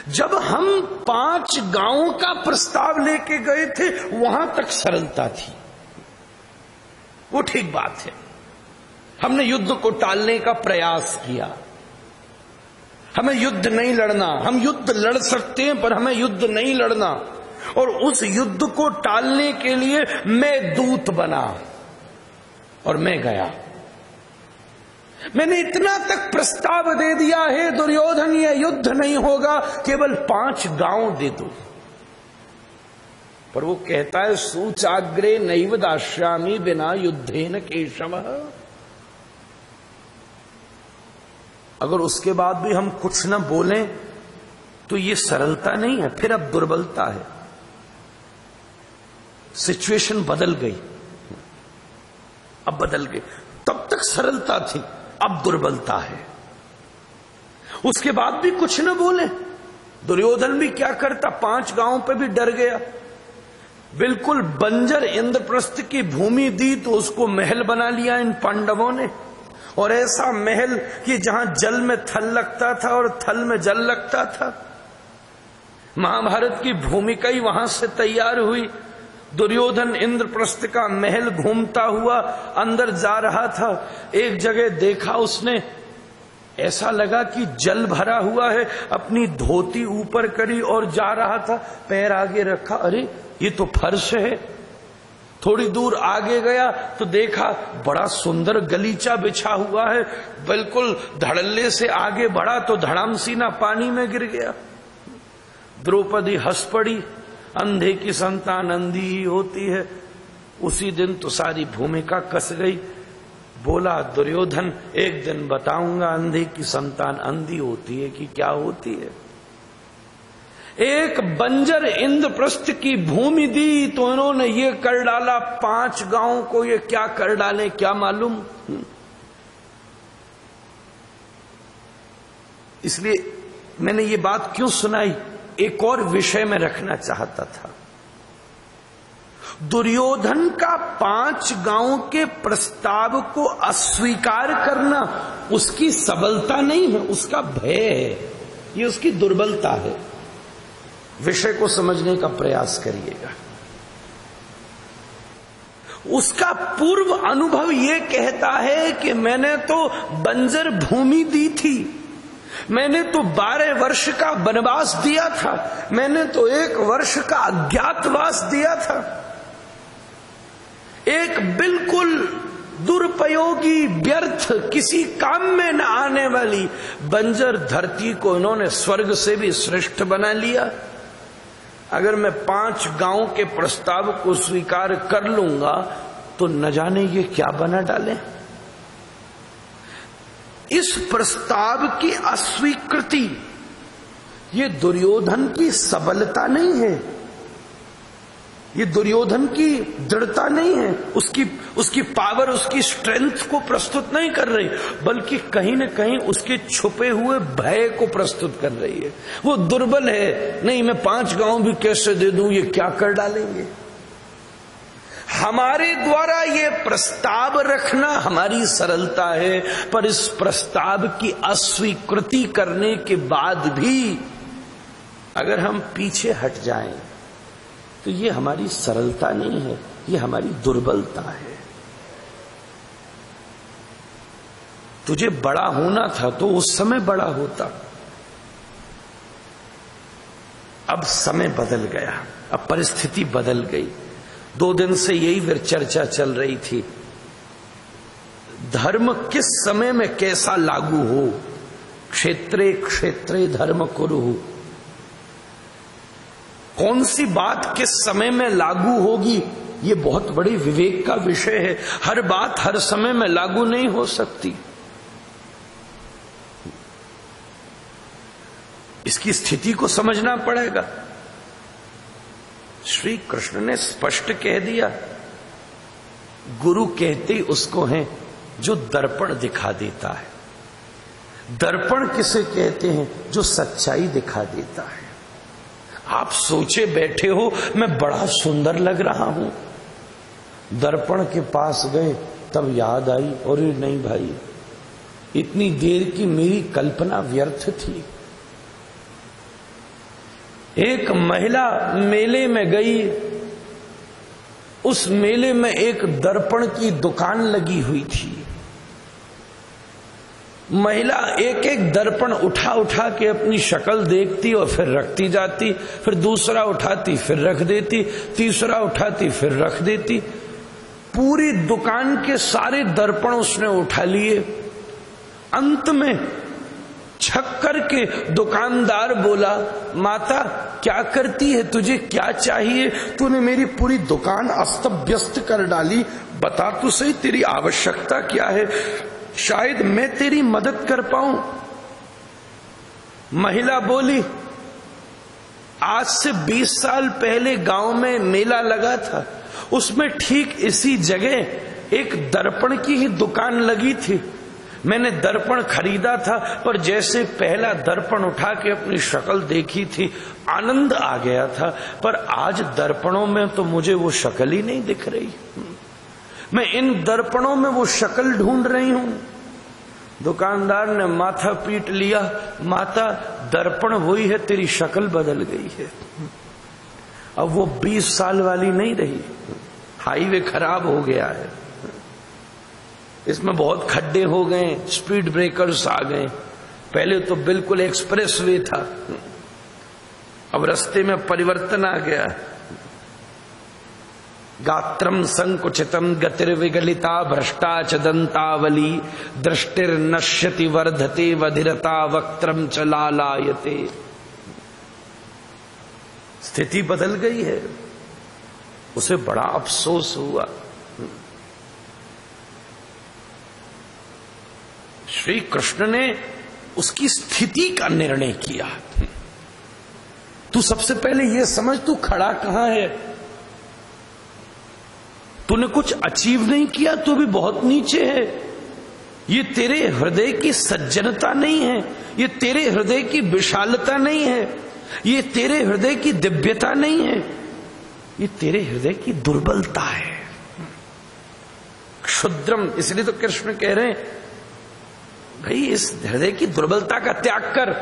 जब हम 5 गांवों का प्रस्ताव लेके गए थे वहां तक सरलता थी, वो ठीक बात है। हमने युद्ध को टालने का प्रयास किया। हमें युद्ध नहीं लड़ना, हम युद्ध लड़ सकते हैं पर हमें युद्ध नहीं लड़ना। और उस युद्ध को टालने के लिए मैं दूत बना और मैं गया। मैंने इतना तक प्रस्ताव दे दिया है, दुर्योधन ये युद्ध नहीं होगा, केवल 5 गांव दे दो। पर वो कहता है सूचाग्रे नैव दास्यामि बिना युद्धेन केशवः। अगर उसके बाद भी हम कुछ न बोलें तो ये सरलता नहीं है, फिर अब दुर्बलता है। सिचुएशन बदल गई, अब बदल गई। तब तक सरलता थी, अब दुर्बलता है। उसके बाद भी कुछ न बोले। दुर्योधन भी क्या करता, 5 गांवों पे भी डर गया। बिल्कुल बंजर इंद्रप्रस्थ की भूमि दी तो उसको महल बना लिया इन पांडवों ने। और ऐसा महल कि जहां जल में थल लगता था और थल में जल लगता था। महाभारत की भूमिका ही वहां से तैयार हुई। दुर्योधन इंद्रप्रस्थ का महल घूमता हुआ अंदर जा रहा था। एक जगह देखा उसने, ऐसा लगा कि जल भरा हुआ है। अपनी धोती ऊपर करी और जा रहा था, पैर आगे रखा, अरे ये तो फर्श है। थोड़ी दूर आगे गया तो देखा बड़ा सुंदर गलीचा बिछा हुआ है। बिल्कुल धड़ल्ले से आगे बढ़ा तो धड़ाम सीना पानी में गिर गया। द्रौपदी हंस पड़ी, अंधे की संतान अंधी ही होती है। उसी दिन तो सारी भूमिका कस गई। बोला दुर्योधन एक दिन बताऊंगा अंधे की संतान अंधी होती है कि क्या होती है। एक बंजर इंद्रप्रस्थ की भूमि दी तो इन्होंने ये कर डाला, 5 गांवों को ये क्या कर डाले क्या मालूम। इसलिए मैंने ये बात क्यों सुनाई, एक और विषय में रखना चाहता था। दुर्योधन का 5 गांवों के प्रस्ताव को अस्वीकार करना उसकी सबलता नहीं है, उसका भय है, ये उसकी दुर्बलता है। विषय को समझने का प्रयास करिएगा। उसका पूर्व अनुभव यह कहता है कि मैंने तो बंजर भूमि दी थी, मैंने तो 12 वर्ष का वनवास दिया था, मैंने तो 1 वर्ष का अज्ञातवास दिया था। एक बिल्कुल दुरुपयोगी, व्यर्थ, किसी काम में न आने वाली बंजर धरती को इन्होंने स्वर्ग से भी श्रेष्ठ बना लिया। अगर मैं 5 गांव के प्रस्ताव को स्वीकार कर लूंगा तो न जाने ये क्या बना डाले। इस प्रस्ताव की अस्वीकृति ये दुर्योधन की सबलता नहीं है, ये दुर्योधन की दृढ़ता नहीं है, उसकी पावर, उसकी स्ट्रेंथ को प्रस्तुत नहीं कर रही, बल्कि कहीं न कहीं उसके छुपे हुए भय को प्रस्तुत कर रही है। वो दुर्बल है, नहीं मैं 5 गांव भी कैसे दे दूं, ये क्या कर डालेंगे। हमारे द्वारा ये प्रस्ताव रखना हमारी सरलता है, पर इस प्रस्ताव की अस्वीकृति करने के बाद भी अगर हम पीछे हट जाएं तो ये हमारी सरलता नहीं है, ये हमारी दुर्बलता है। तुझे बड़ा होना था तो उस समय बड़ा होता। अब समय बदल गया, अब परिस्थिति बदल गई। 2 दिन से यही चर्चा चल रही थी, धर्म किस समय में कैसा लागू हो। क्षेत्रे क्षेत्रे धर्म कुरु, कौन सी बात किस समय में लागू होगी, ये बहुत बड़ी विवेक का विषय है। हर बात हर समय में लागू नहीं हो सकती। इसकी स्थिति को समझना पड़ेगा। श्री कृष्ण ने स्पष्ट कह दिया, गुरु कहते उसको हैं जो दर्पण दिखा देता है। दर्पण किसे कहते हैं, जो सच्चाई दिखा देता है। आप सोचे बैठे हो मैं बड़ा सुंदर लग रहा हूं, दर्पण के पास गए तब याद आई, और नहीं भाई इतनी देर की मेरी कल्पना व्यर्थ थी। एक महिला मेले में गई, उस मेले में एक दर्पण की दुकान लगी हुई थी। महिला एक एक दर्पण उठा उठा के अपनी शक्ल देखती और फिर रखती जाती, फिर दूसरा उठाती फिर रख देती, तीसरा उठाती फिर रख देती। पूरी दुकान के सारे दर्पण उसने उठा लिए। अंत में छक करके दुकानदार बोला, माता क्या करती है, तुझे क्या चाहिए? तूने मेरी पूरी दुकान अस्त व्यस्त कर डाली, बता तो सही तेरी आवश्यकता क्या है, शायद मैं तेरी मदद कर पाऊं। महिला बोली, आज से 20 साल पहले गांव में मेला लगा था, उसमें ठीक इसी जगह एक दर्पण की ही दुकान लगी थी। मैंने दर्पण खरीदा था, पर जैसे पहला दर्पण उठा के अपनी शक्ल देखी थी आनंद आ गया था, पर आज दर्पणों में तो मुझे वो शक्ल ही नहीं दिख रही। मैं इन दर्पणों में वो शक्ल ढूंढ रही हूं। दुकानदार ने माथा पीट लिया, माता दर्पण वही है, तेरी शक्ल बदल गई है। अब वो 20 साल वाली नहीं रही, हाईवे खराब हो गया है, इसमें बहुत खड्डे हो गए, स्पीड ब्रेकर्स आ गए। पहले तो बिल्कुल एक्सप्रेस वे था, अब रास्ते में परिवर्तन आ गया। गात्रम संकुचितम गतिर्विगलिता भ्रष्टा च दंतावली दृष्टिर्नश्यति वर्धते वधिरता वक्त्रम च लालायते। स्थिति बदल गई है, उसे बड़ा अफसोस हुआ। श्री कृष्ण ने उसकी स्थिति का निर्णय किया। तू सबसे पहले यह समझ, तू खड़ा कहां है। तूने कुछ अचीव नहीं किया, तू भी बहुत नीचे है। ये तेरे हृदय की सज्जनता नहीं है, ये तेरे हृदय की विशालता नहीं है, ये तेरे हृदय की दिव्यता नहीं है, ये तेरे हृदय की दुर्बलता है। क्षुद्रम, इसलिए तो कृष्ण कह रहे हैं भाई इस हृदय की दुर्बलता का त्याग कर।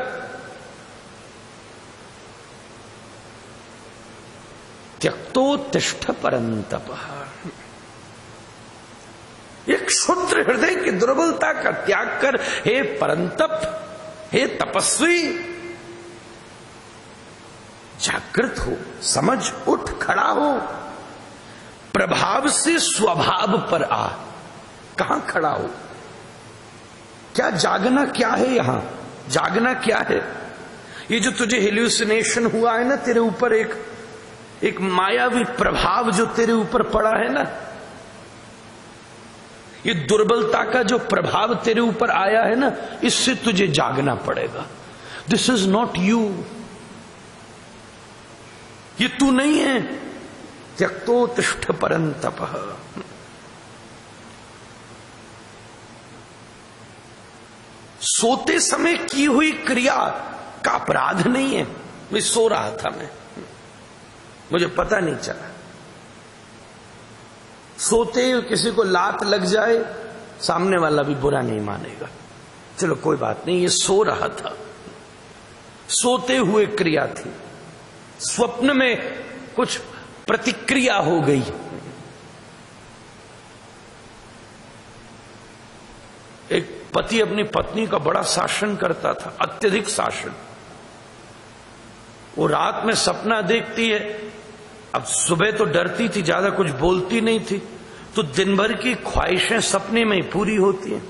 त्यक्तोत्तिष्ठ परंतपः। एक क्षुद्र हृदय की दुर्बलता का त्याग कर, हे परंतप, हे तपस्वी, जागृत हो, समझ, उठ, खड़ा हो, प्रभाव से स्वभाव पर आ। कहां खड़ा हो? क्या जागना क्या है? यहां जागना क्या है? ये जो तुझे हेल्यूसिनेशन हुआ है ना, तेरे ऊपर एक मायावी प्रभाव जो तेरे ऊपर पड़ा है ना, ये दुर्बलता का जो प्रभाव तेरे ऊपर आया है ना, इससे तुझे जागना पड़ेगा। दिस इज नॉट यू, ये तू नहीं है। त्यक्तोत्तिष्ठ परंतपः। सोते समय की हुई क्रिया का अपराध नहीं है। मैं सो रहा था, मुझे पता नहीं चला। सोते किसी को लात लग जाए, सामने वाला भी बुरा नहीं मानेगा, चलो कोई बात नहीं, ये सो रहा था, सोते हुए क्रिया थी। स्वप्न में कुछ प्रतिक्रिया हो गई। एक पति अपनी पत्नी का बड़ा शासन करता था, अत्यधिक शासन। वो रात में सपना देखती है, अब सुबह तो डरती थी, ज्यादा कुछ बोलती नहीं थी, तो दिन भर की ख्वाहिशें सपने में ही पूरी होती हैं।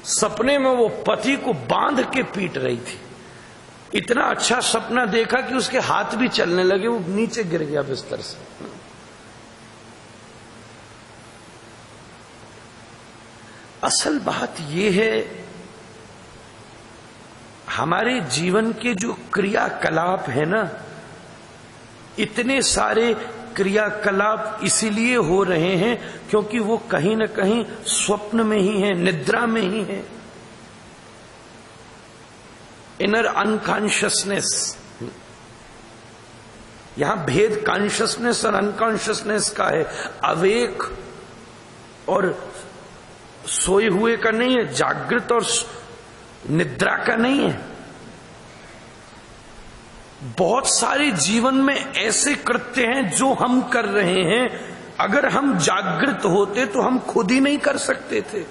सपने में वो पति को बांध के पीट रही थी। इतना अच्छा सपना देखा कि उसके हाथ भी चलने लगे, वो नीचे गिर गया बिस्तर से। असल बात यह है, हमारे जीवन के जो क्रियाकलाप है ना, इतने सारे क्रियाकलाप इसीलिए हो रहे हैं क्योंकि वो कहीं न कहीं स्वप्न में ही है, निद्रा में ही है। इनर अनकॉन्शियसनेस, यहां भेद कॉन्शियसनेस और अनकॉन्शियसनेस का है। अवेक और सोए हुए का नहीं है, जागृत और निद्रा का नहीं है। बहुत सारे जीवन में ऐसे कृत्य हैं जो हम कर रहे हैं, अगर हम जागृत होते तो हम खुद ही नहीं कर सकते थे।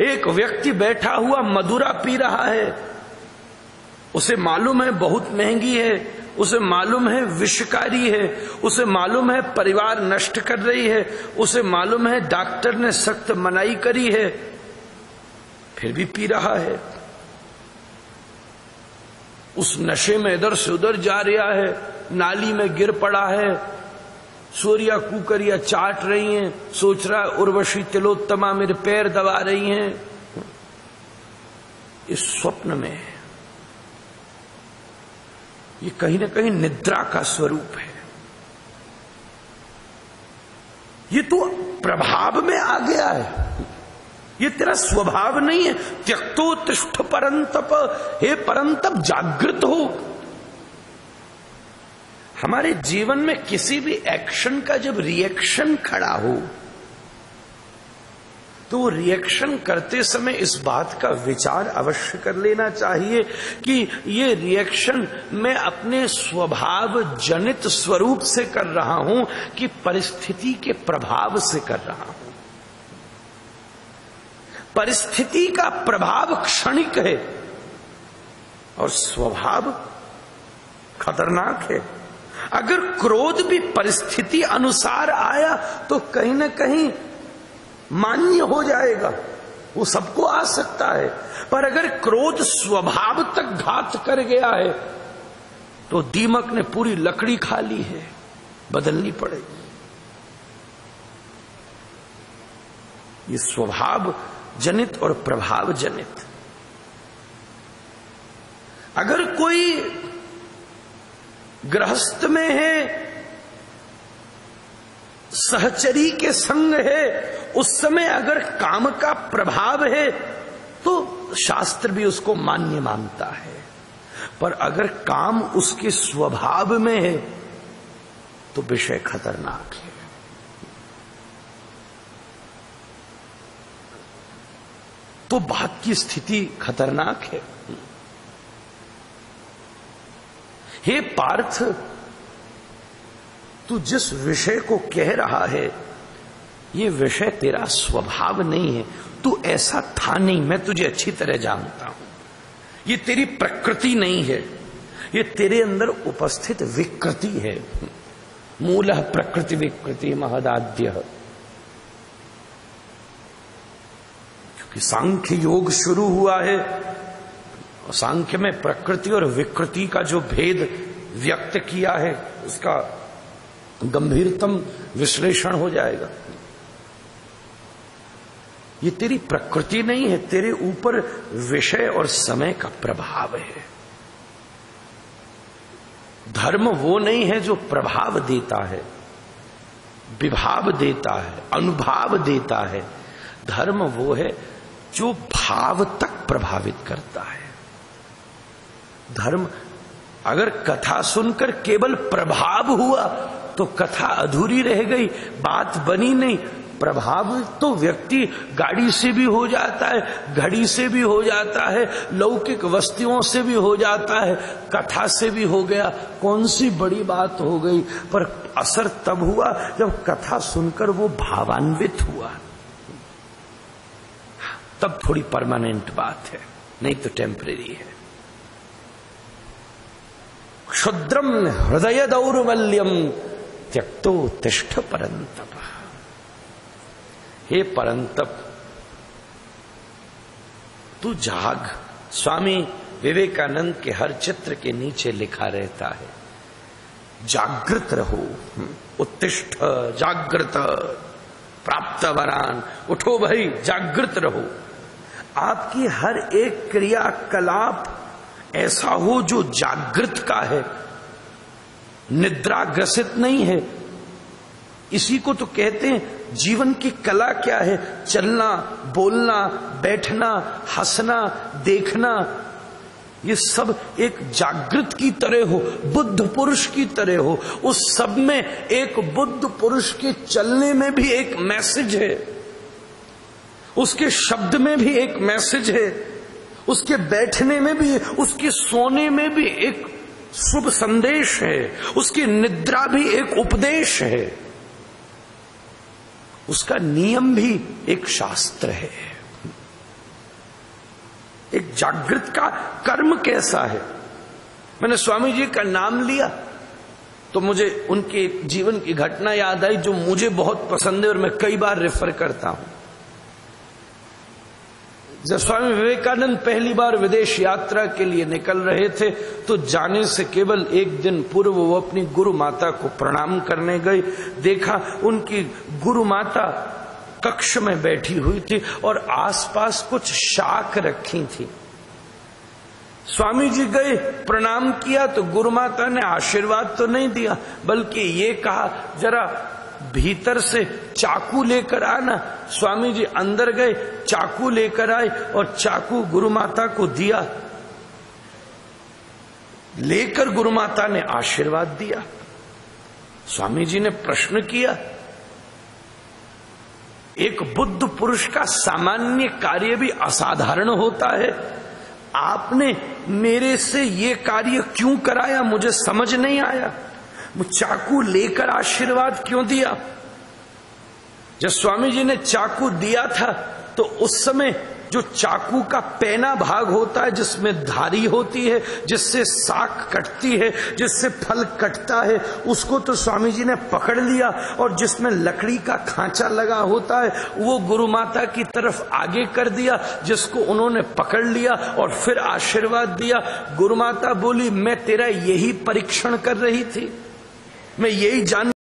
एक व्यक्ति बैठा हुआ मदिरा पी रहा है, उसे मालूम है बहुत महंगी है, उसे मालूम है विषकारी है, उसे मालूम है परिवार नष्ट कर रही है, उसे मालूम है डॉक्टर ने सख्त मनाही करी है, फिर भी पी रहा है। उस नशे में इधर से उधर जा रहा है, नाली में गिर पड़ा है, सूर्या कुकरिया चाट रही हैं, सोच रहा है उर्वशी तिलोत्तमा मेरे पैर दबा रही हैं। इस स्वप्न में ये कहीं ना कहीं निद्रा का स्वरूप है। ये तो प्रभाव में आ गया है, ये तेरा स्वभाव नहीं है। त्यक्तो तिष्ठ परंतप, हे परंतप जागृत हो। हमारे जीवन में किसी भी एक्शन का जब रिएक्शन खड़ा हो तो वो रिएक्शन करते समय इस बात का विचार अवश्य कर लेना चाहिए कि ये रिएक्शन मैं अपने स्वभाव जनित स्वरूप से कर रहा हूं कि परिस्थिति के प्रभाव से कर रहा हूं। परिस्थिति का प्रभाव क्षणिक है और स्वभाव खतरनाक है। अगर क्रोध भी परिस्थिति अनुसार आया तो कहीं ना कहीं मान्य हो जाएगा, वो सबको आ सकता है। पर अगर क्रोध स्वभाव तक घात कर गया है तो दीमक ने पूरी लकड़ी खा ली है, बदलनी पड़ेगी। ये स्वभाव जनित और प्रभाव जनित। अगर कोई गृहस्थ में है, सहचरी के संग है, उस समय अगर काम का प्रभाव है तो शास्त्र भी उसको मान्य मानता है। पर अगर काम उसके स्वभाव में है तो विषय खतरनाक है। तो बात की स्थिति खतरनाक है। हे पार्थ, तू जिस विषय को कह रहा है ये विषय तेरा स्वभाव नहीं है, तू ऐसा था नहीं, मैं तुझे अच्छी तरह जानता हूं। ये तेरी प्रकृति नहीं है, ये तेरे अंदर उपस्थित विकृति है। मूलः प्रकृति विकृति महदाद्य। क्योंकि सांख्य योग शुरू हुआ है, सांख्य में प्रकृति और विकृति का जो भेद व्यक्त किया है उसका गंभीरतम विश्लेषण हो जाएगा। ये तेरी प्रकृति नहीं है, तेरे ऊपर विषय और समय का प्रभाव है। धर्म वो नहीं है जो प्रभाव देता है, विभाव देता है, अनुभव देता है। धर्म वो है जो भाव तक प्रभावित करता है। धर्म अगर कथा सुनकर केवल प्रभाव हुआ तो कथा अधूरी रह गई, बात बनी नहीं। प्रभाव तो व्यक्ति गाड़ी से भी हो जाता है, घड़ी से भी हो जाता है, लौकिक वस्तुओं से भी हो जाता है, कथा से भी हो गया। कौन सी बड़ी बात हो गई, पर असर तब हुआ जब कथा सुनकर वो भावान्वित हुआ, तब थोड़ी परमानेंट बात है, नहीं तो टेम्परेरी है। क्षुद्रम हृदय दौर्बल्यम त्यक्तो तिष्ठ परंतप। हे परंतप, तू जाग। स्वामी विवेकानंद के हर चित्र के नीचे लिखा रहता है, जागृत रहो, उत्तिष्ठ जागृत प्राप्त वरान। उठो भाई, जागृत रहो। आपकी हर एक क्रियाकलाप ऐसा हो जो जागृत का है, निद्राग्रसित नहीं है। इसी को तो कहते हैं जीवन की कला क्या है, चलना, बोलना, बैठना, हंसना, देखना, ये सब एक जागृत की तरह हो, बुद्ध पुरुष की तरह हो। उस सब में एक बुद्ध पुरुष के चलने में भी एक मैसेज है, उसके शब्द में भी एक मैसेज है, उसके बैठने में भी, उसके सोने में भी एक शुभ संदेश है, उसकी निद्रा भी एक उपदेश है, उसका नियम भी एक शास्त्र है। एक जागृत का कर्म कैसा है। मैंने स्वामी जी का नाम लिया तो मुझे उनके जीवन की घटना याद आई जो मुझे बहुत पसंद है और मैं कई बार रेफर करता हूं। जब स्वामी विवेकानंद पहली बार विदेश यात्रा के लिए निकल रहे थे तो जाने से केवल एक दिन पूर्व वो अपनी गुरु माता को प्रणाम करने गए। देखा उनकी गुरु माता कक्ष में बैठी हुई थी और आसपास कुछ शाख रखी थी। स्वामी जी गए, प्रणाम किया तो गुरु माता ने आशीर्वाद तो नहीं दिया बल्कि ये कहा जरा भीतर से चाकू लेकर आना। स्वामी जी अंदर गए, चाकू लेकर आए और चाकू गुरु माता को दिया। लेकर गुरु माता ने आशीर्वाद दिया। स्वामी जी ने प्रश्न किया, एक बुद्ध पुरुष का सामान्य कार्य भी असाधारण होता है, आपने मेरे से ये कार्य क्यों कराया, मुझे समझ नहीं आया। वो चाकू लेकर आशीर्वाद क्यों दिया। जब स्वामी जी ने चाकू दिया था तो उस समय जो चाकू का पैना भाग होता है जिसमें धारी होती है, जिससे साग कटती है, जिससे फल कटता है, उसको तो स्वामी जी ने पकड़ लिया और जिसमें लकड़ी का खांचा लगा होता है वो गुरु माता की तरफ आगे कर दिया, जिसको उन्होंने पकड़ लिया और फिर आशीर्वाद दिया। गुरु माता बोली, मैं तेरा यही परीक्षण कर रही थी, मैं यही जान